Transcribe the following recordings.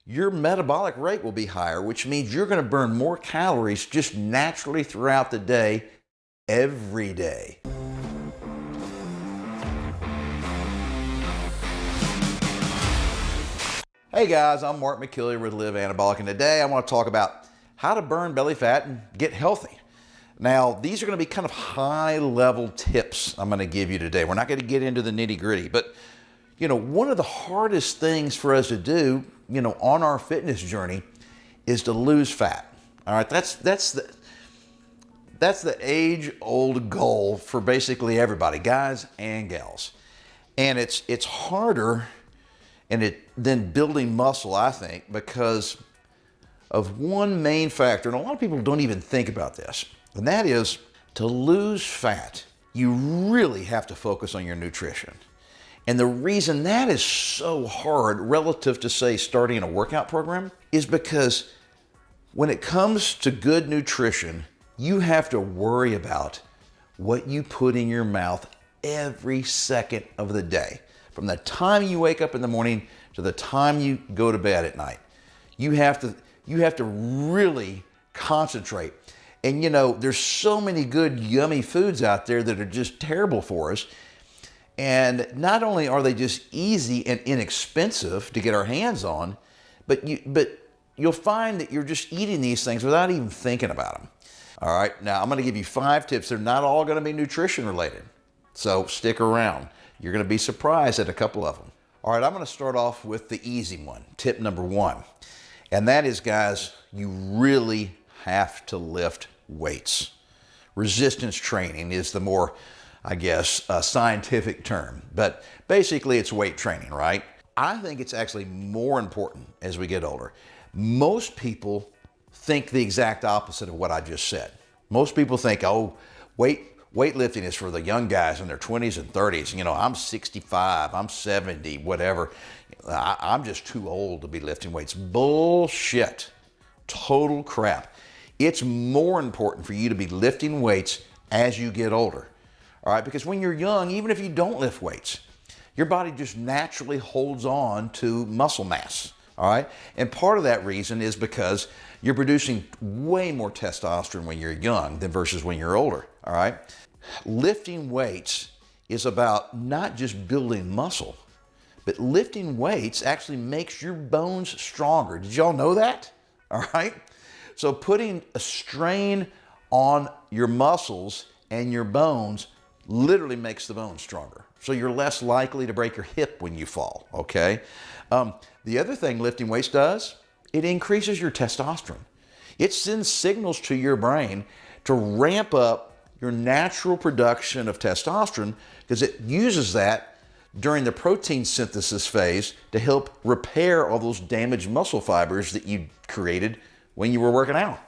your metabolic rate will be higher, which means you're going to burn more calories just naturally throughout the day, every day. Hey guys, I'm Mark McKillier with Live Anabolic, and today I want to talk about how to burn belly fat and get healthy. Now, these are going to be kind of high-level tips I'm going to give you today. We're not going to get into the nitty-gritty, but one of the hardest things for us to do, on our fitness journey is to lose fat. All right, that's the age-old goal for basically everybody, guys and gals. And it's harder than building muscle, I think, because of one main factor, and a lot of people don't even think about this, and that is to lose fat, you really have to focus on your nutrition. And the reason that is so hard relative to, say, starting a workout program is because when it comes to good nutrition, you have to worry about what you put in your mouth every second of the day. From the time you wake up in the morning to the time you go to bed at night. You have to really concentrate. And there's so many good, yummy foods out there that are just terrible for us. And not only are they just easy and inexpensive to get our hands on, but you'll find that you're just eating these things without even thinking about them. All right, now I'm going to give you 5 tips. They're not all going to be nutrition related, so stick around. You're going to be surprised at a couple of them. All right, I'm going to start off with the easy one, tip number 1. And that is, guys, you really have to lift weights. Resistance training is the more, I guess, scientific term. But basically, it's weight training, right? I think it's actually more important as we get older. Most people think the exact opposite of what I just said. Most people think, oh, weightlifting is for the young guys in their 20s and 30s. I'm 65, I'm 70, whatever. I'm just too old to be lifting weights. Bullshit. Total crap. It's more important for you to be lifting weights as you get older. All right, because when you're young, even if you don't lift weights, your body just naturally holds on to muscle mass. All right, and part of that reason is because you're producing way more testosterone when you're young than versus when you're older. All right, lifting weights is about not just building muscle, but lifting weights actually makes your bones stronger. Did y'all know that? All right, so putting a strain on your muscles and your bones literally makes the bones stronger. So you're less likely to break your hip when you fall, okay? The other thing lifting weights does, it increases your testosterone. It sends signals to your brain to ramp up your natural production of testosterone because it uses that during the protein synthesis phase to help repair all those damaged muscle fibers that you created when you were working out.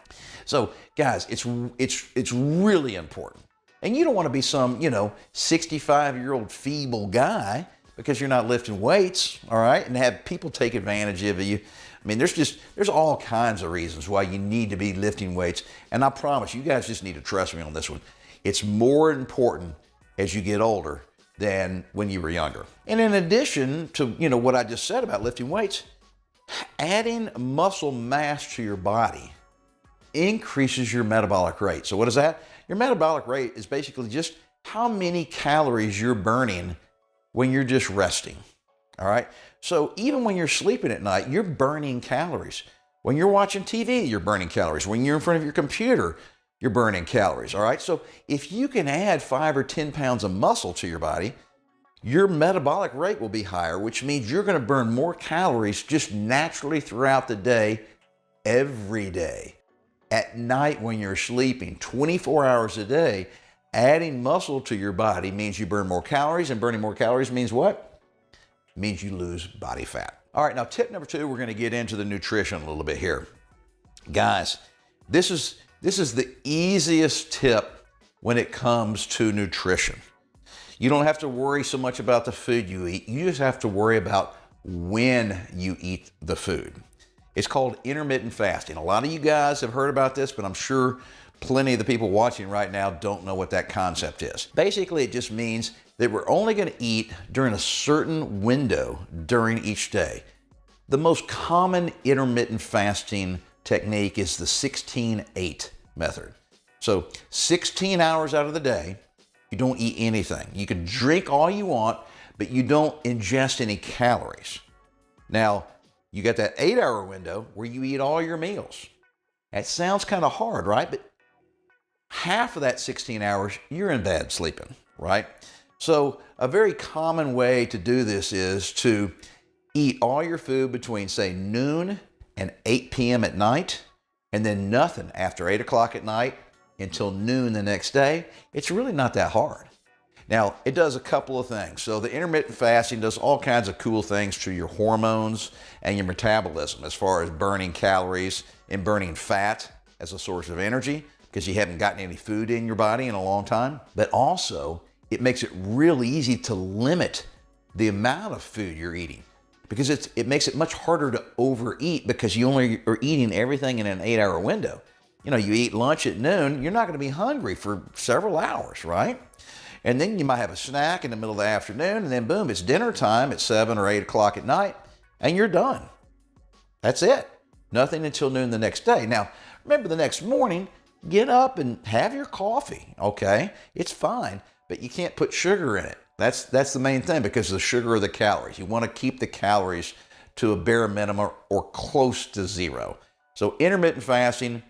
So guys, it's really important. And you don't want to be some, 65-year-old feeble guy because you're not lifting weights, all right, and have people take advantage of you. I mean, there's all kinds of reasons why you need to be lifting weights. And I promise you guys just need to trust me on this one. It's more important as you get older than when you were younger. And in addition to, what I just said about lifting weights, adding muscle mass to your body increases your metabolic rate. So what is that? Your metabolic rate is basically just how many calories you're burning when you're just resting. All right. So even when you're sleeping at night, you're burning calories. When you're watching TV, you're burning calories. When you're in front of your computer, you're burning calories. All right. So if you can add 5 or 10 pounds of muscle to your body, your metabolic rate will be higher, which means you're going to burn more calories just naturally throughout the day, every day. At night when you're sleeping, 24 hours a day, adding muscle to your body means you burn more calories, and burning more calories means what? It means you lose body fat. All right, now tip number 2, we're going to get into the nutrition a little bit here. Guys, this is the easiest tip when it comes to nutrition. You don't have to worry so much about the food you eat. You just have to worry about when you eat the food. It's called intermittent fasting. A lot of you guys have heard about this, but I'm sure plenty of the people watching right now don't know what that concept is. Basically, it just means that we're only going to eat during a certain window during each day. The most common intermittent fasting technique is the 16-8 method. So 16 hours out of the day, you don't eat anything. You can drink all you want, but you don't ingest any calories. Now, you got that 8-hour window where you eat all your meals. That sounds kind of hard, right? But half of that 16 hours, you're in bed sleeping, right? So a very common way to do this is to eat all your food between, say, noon and 8 p.m. at night, and then nothing after 8 o'clock at night until noon the next day. It's really not that hard. Now, it does a couple of things. So the intermittent fasting does all kinds of cool things to your hormones and your metabolism as far as burning calories and burning fat as a source of energy because you haven't gotten any food in your body in a long time. But also, it makes it real easy to limit the amount of food you're eating because it makes it much harder to overeat because you only are eating everything in an 8-hour window. You know, you eat lunch at noon, you're not going to be hungry for several hours, right? And then you might have a snack in the middle of the afternoon, and then boom, it's dinner time at 7 or 8 o'clock at night, and you're done. That's it. Nothing until noon the next day. Now, remember the next morning, get up and have your coffee, okay? It's fine, but you can't put sugar in it. That's the main thing because the sugar are the calories. You want to keep the calories to a bare minimum or close to zero. So intermittent fasting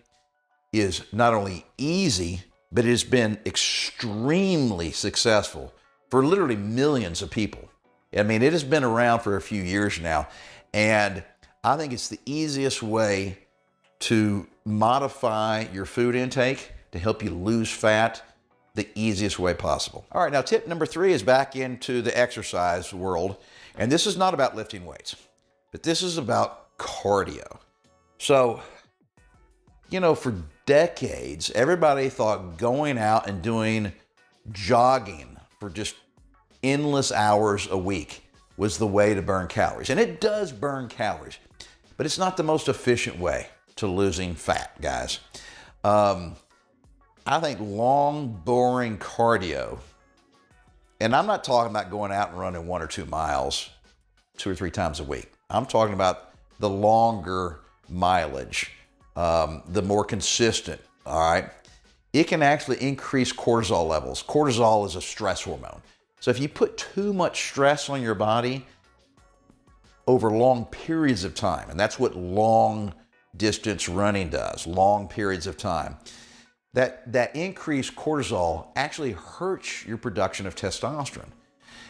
is not only easy, but it has been extremely successful for literally millions of people. I mean, it has been around for a few years now, and I think it's the easiest way to modify your food intake to help you lose fat the easiest way possible. All right, now tip number 3 is back into the exercise world, and this is not about lifting weights, but this is about cardio. So, you know, for decades, everybody thought going out and doing jogging for just endless hours a week was the way to burn calories. And it does burn calories, but it's not the most efficient way to losing fat, guys. I think long, boring cardio, and I'm not talking about going out and running 1 or 2 miles 2 or 3 times a week. I'm talking about the longer mileage. The more consistent, all right? It can actually increase cortisol levels. Cortisol is a stress hormone. So if you put too much stress on your body over long periods of time, and that's what long distance running does, long periods of time, that increased cortisol actually hurts your production of testosterone.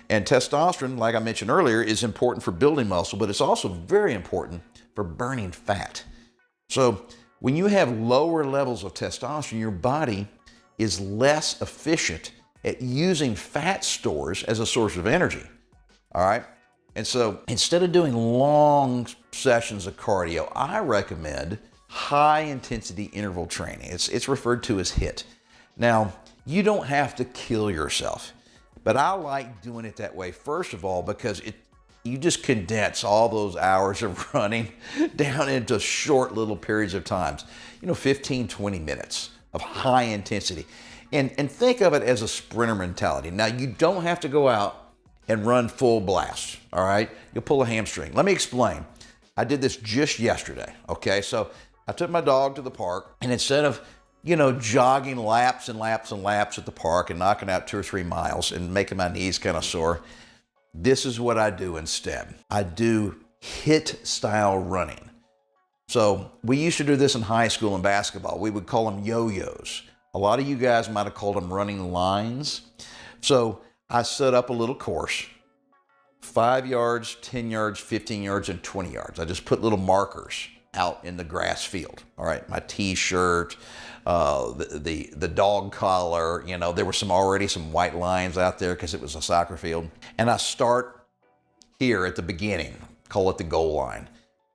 And testosterone, like I mentioned earlier, is important for building muscle, but it's also very important for burning fat. So when you have lower levels of testosterone, your body is less efficient at using fat stores as a source of energy, all right? And so instead of doing long sessions of cardio, I recommend high intensity interval training. It's referred to as HIIT. Now, you don't have to kill yourself, but I like doing it that way, first of all, because you just condense all those hours of running down into short little periods of times, 15, 20 minutes of high intensity. And think of it as a sprinter mentality. Now, you don't have to go out and run full blast, all right? You'll pull a hamstring. Let me explain. I did this just yesterday, okay? So I took my dog to the park, and instead of, jogging laps and laps and laps at the park and knocking out 2 or 3 miles and making my knees kind of sore, this is what I do instead. I do HIIT style running. So we used to do this in high school in basketball. We would call them yo-yos. A lot of you guys might have called them running lines. So I set up a little course, 5 yards, 10 yards, 15 yards, and 20 yards. I just put little markers out in the grass field. All right, my t-shirt, the dog collar, there were already some white lines out there because it was a soccer field. And I start here at the beginning, call it the goal line.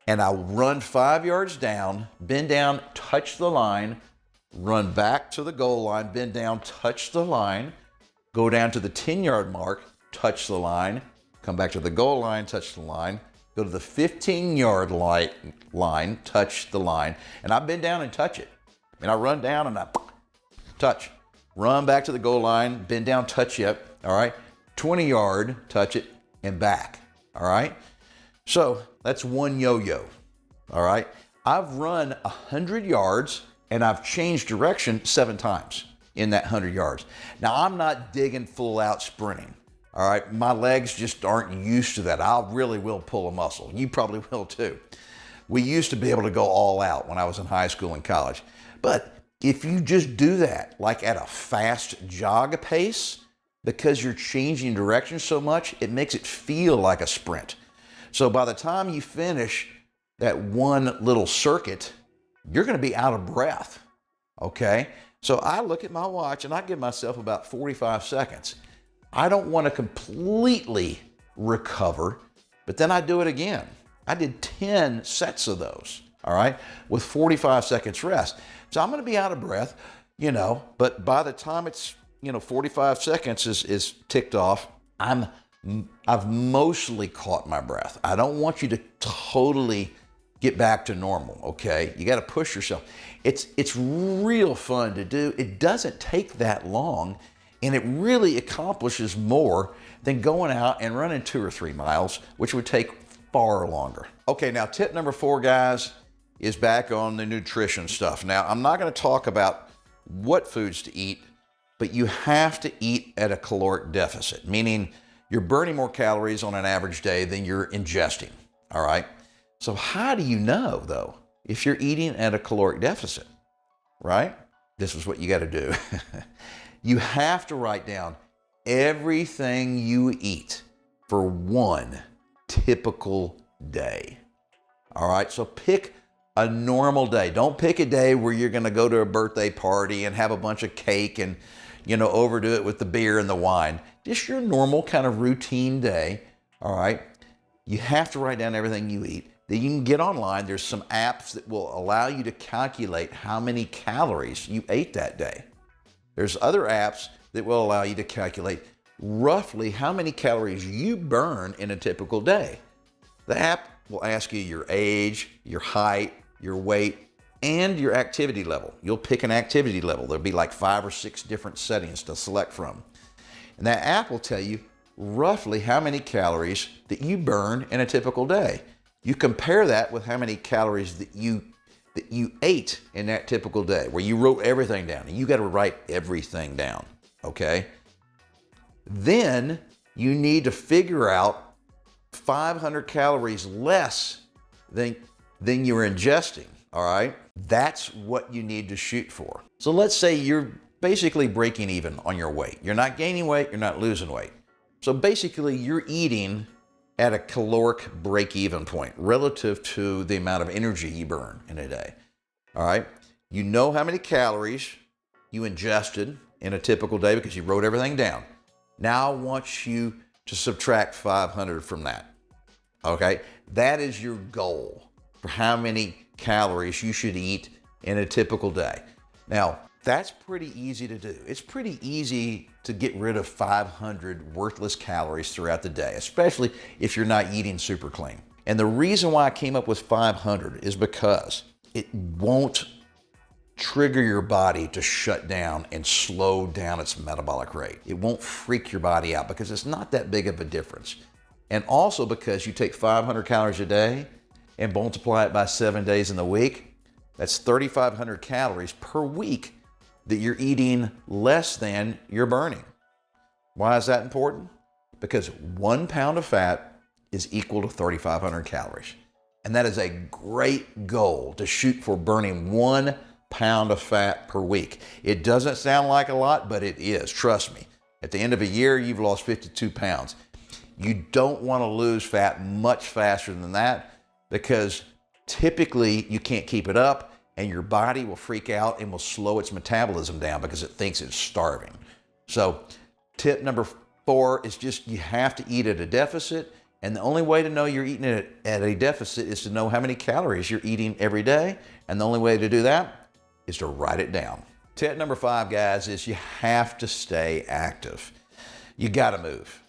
And I run 5 yards down, bend down, touch the line, run back to the goal line, bend down, touch the line, go down to the 10-yard mark, touch the line, come back to the goal line, touch the line, go to the 15-yard line, touch the line, and I bend down and touch it. And I run down and I touch. Run back to the goal line, bend down, touch it, all right? 20-yard, touch it, and back, all right? So That's one yo-yo, all right? I've run 100 yards and I've changed direction 7 times in that 100 yards. Now, I'm not digging full out sprinting, all right? My legs just aren't used to that. I really will pull a muscle. You probably will too. We used to be able to go all out when I was in high school and college. But if you just do that, like at a fast jog pace, because you're changing direction so much, it makes it feel like a sprint. So by the time you finish that one little circuit, you're gonna be out of breath, okay? So I look at my watch and I give myself about 45 seconds. I don't wanna completely recover, but then I do it again. I did 10 sets of those, all right, with 45 seconds rest. So I'm gonna be out of breath, but by the time it's, 45 seconds is ticked off, I've mostly caught my breath. I don't want you to totally get back to normal, okay? You gotta push yourself. It's real fun to do. It doesn't take that long, and it really accomplishes more than going out and running 2 or 3 miles, which would take far longer. Okay, now tip number 4, guys, is back on the nutrition stuff. Now, I'm not gonna talk about what foods to eat, but you have to eat at a caloric deficit, meaning you're burning more calories on an average day than you're ingesting, all right? So how do you know, though, if you're eating at a caloric deficit, right? This is what you gotta do. You have to write down everything you eat for one typical day, all right? So pick a normal day. Don't pick a day where you're gonna go to a birthday party and have a bunch of cake and, overdo it with the beer and the wine. Just your normal kind of routine day, all right? You have to write down everything you eat. Then you can get online. There's some apps that will allow you to calculate how many calories you ate that day. There's other apps that will allow you to calculate roughly how many calories you burn in a typical day. The app will ask you your age, your height, your weight, and your activity level. You'll pick an activity level. There'll be like 5 or 6 different settings to select from. And that app will tell you roughly how many calories that you burn in a typical day. You compare that with how many calories that you ate in that typical day, where you wrote everything down, and you got to write everything down, okay? Then you need to figure out 500 calories less than you're ingesting, all right? That's what you need to shoot for. So let's say you're basically breaking even on your weight. You're not gaining weight, you're not losing weight. So basically you're eating at a caloric break-even point relative to the amount of energy you burn in a day, all right? You know how many calories you ingested in a typical day because you wrote everything down. Now I want you to subtract 500 from that, okay? That is your goal for how many calories you should eat in a typical day. Now, that's pretty easy to do. It's pretty easy to get rid of 500 worthless calories throughout the day, especially if you're not eating super clean. And the reason why I came up with 500 is because it won't trigger your body to shut down and slow down its metabolic rate. It won't freak your body out because it's not that big of a difference. And also because you take 500 calories a day and multiply it by 7 days in the week, that's 3,500 calories per week that you're eating less than you're burning. Why is that important? Because 1 pound of fat is equal to 3,500 calories. And that is a great goal to shoot for, burning 1 pound of fat per week. It doesn't sound like a lot, but it is, trust me. At the end of a year, you've lost 52 pounds. You don't want to lose fat much faster than that because typically you can't keep it up and your body will freak out and will slow its metabolism down because it thinks it's starving. So tip number 4 is just you have to eat at a deficit, and the only way to know you're eating at a deficit is to know how many calories you're eating every day, and the only way to do that is to write it down. Tip number 5, guys, is you have to stay active. You gotta move.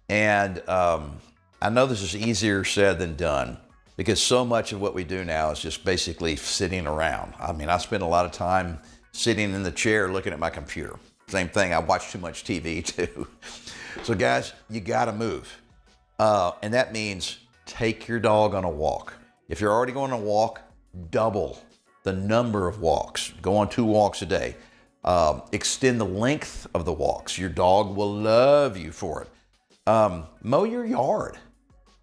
And I know this is easier said than done, because so much of what we do now is just basically sitting around. I mean, I spend a lot of time sitting in the chair looking at my computer. Same thing, I watch too much TV too. So guys, you gotta move. And that means take your dog on a walk. If you're already going on a walk, double the number of walks. Go on 2 walks a day. Extend the length of the walks. Your dog will love you for it. Mow your yard.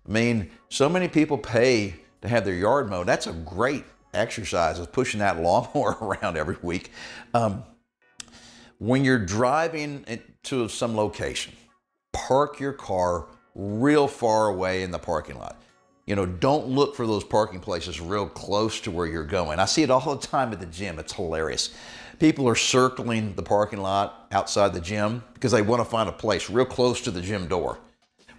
I mean, so many people pay to have their yard mowed. That's a great exercise, is pushing that lawnmower around every week. When you're driving to some location, park your car real far away in the parking lot. You know, don't look for those parking places real close to where you're going. I see it all the time at the gym. It's hilarious. People are circling the parking lot outside the gym because they want to find a place real close to the gym door.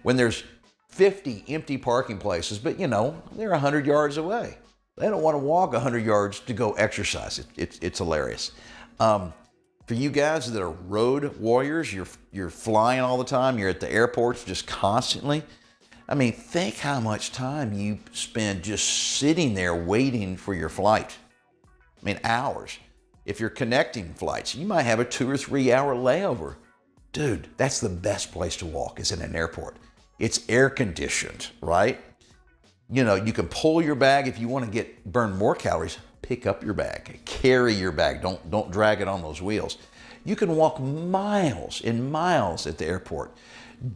When there's 50 empty parking places, but you know, they're 100 yards away. They don't want to walk 100 yards to go exercise. It's hilarious. For you guys that are road warriors, you're flying all the time, you're at the airports just constantly. I mean, think how much time you spend just sitting there waiting for your flight. I mean, hours. If you're connecting flights, you might have a 2 or 3 hour layover. Dude, that's the best place to walk, is in an airport. It's air conditioned, right? You know, you can pull your bag if you want to burn more calories. Pick up your bag, carry your bag. Don't drag it on those wheels. You can walk miles and miles at the airport.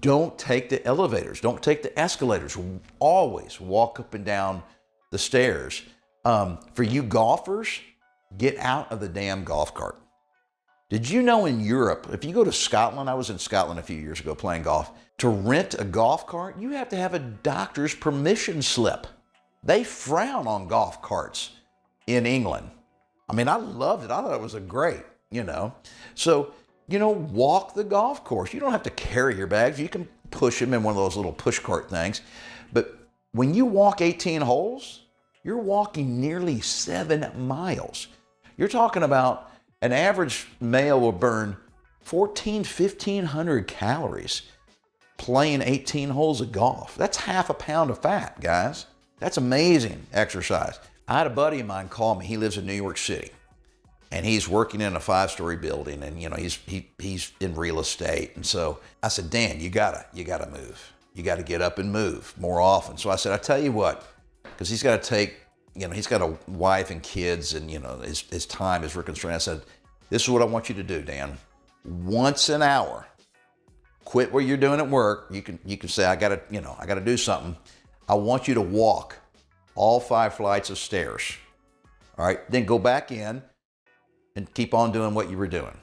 Don't take the elevators. Don't take the escalators. Always walk up and down the stairs. For you golfers, get out of the damn golf cart. Did you know in Europe, if you go to Scotland, I was in Scotland a few years ago playing golf, to rent a golf cart, you have to have a doctor's permission slip. They frown on golf carts in England. I mean, I loved it. I thought it was great, you know. So, you know, walk the golf course. You don't have to carry your bags. You can push them in one of those little push cart things. But when you walk 18 holes, you're walking nearly 7 miles. You're talking about an average male will burn 1,500 calories playing 18 holes of golf. That's half a pound of fat, guys. That's amazing exercise. I had a buddy of mine call me. He lives in New York City, and he's working in a 5-story building, and you know he's in real estate. And so I said, Dan, you gotta move. You gotta get up and move more often. So I said, I tell you what, because he's got to take, you know, he's got a wife and kids, and you know his time is reconstrained. I said, this is what I want you to do, Dan. Once an hour, quit what you're doing at work. You can say, I gotta do something. I want you to walk all 5 flights of stairs. All right, then go back in and keep on doing what you were doing.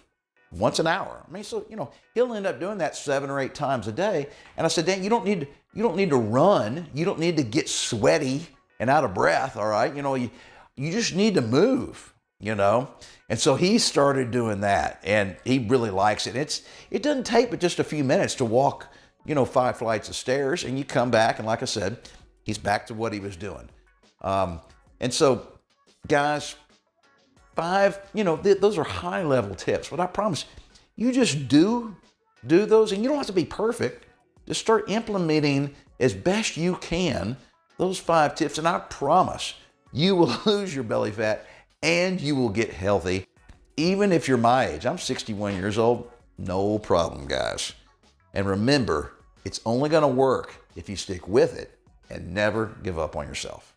Once an hour. I mean, so you know, he'll end up doing that 7 or 8 times a day. And I said, Dan, you don't need to run. You don't need to get sweaty and out of breath. All right, you know, you just need to move. You know, and so he started doing that, and he really likes it. It doesn't take but just a few minutes to walk, you know, 5 flights of stairs, and you come back, and like I said, he's back to what he was doing. And so, guys, 5, you know, those are high level tips, but I promise you just do those, and you don't have to be perfect. Just start implementing as best you can those 5 tips, and I promise you will lose your belly fat and you will get healthy. Even if you're my age, I'm 61 years old, no problem, guys. And remember, it's only gonna work if you stick with it and never give up on yourself.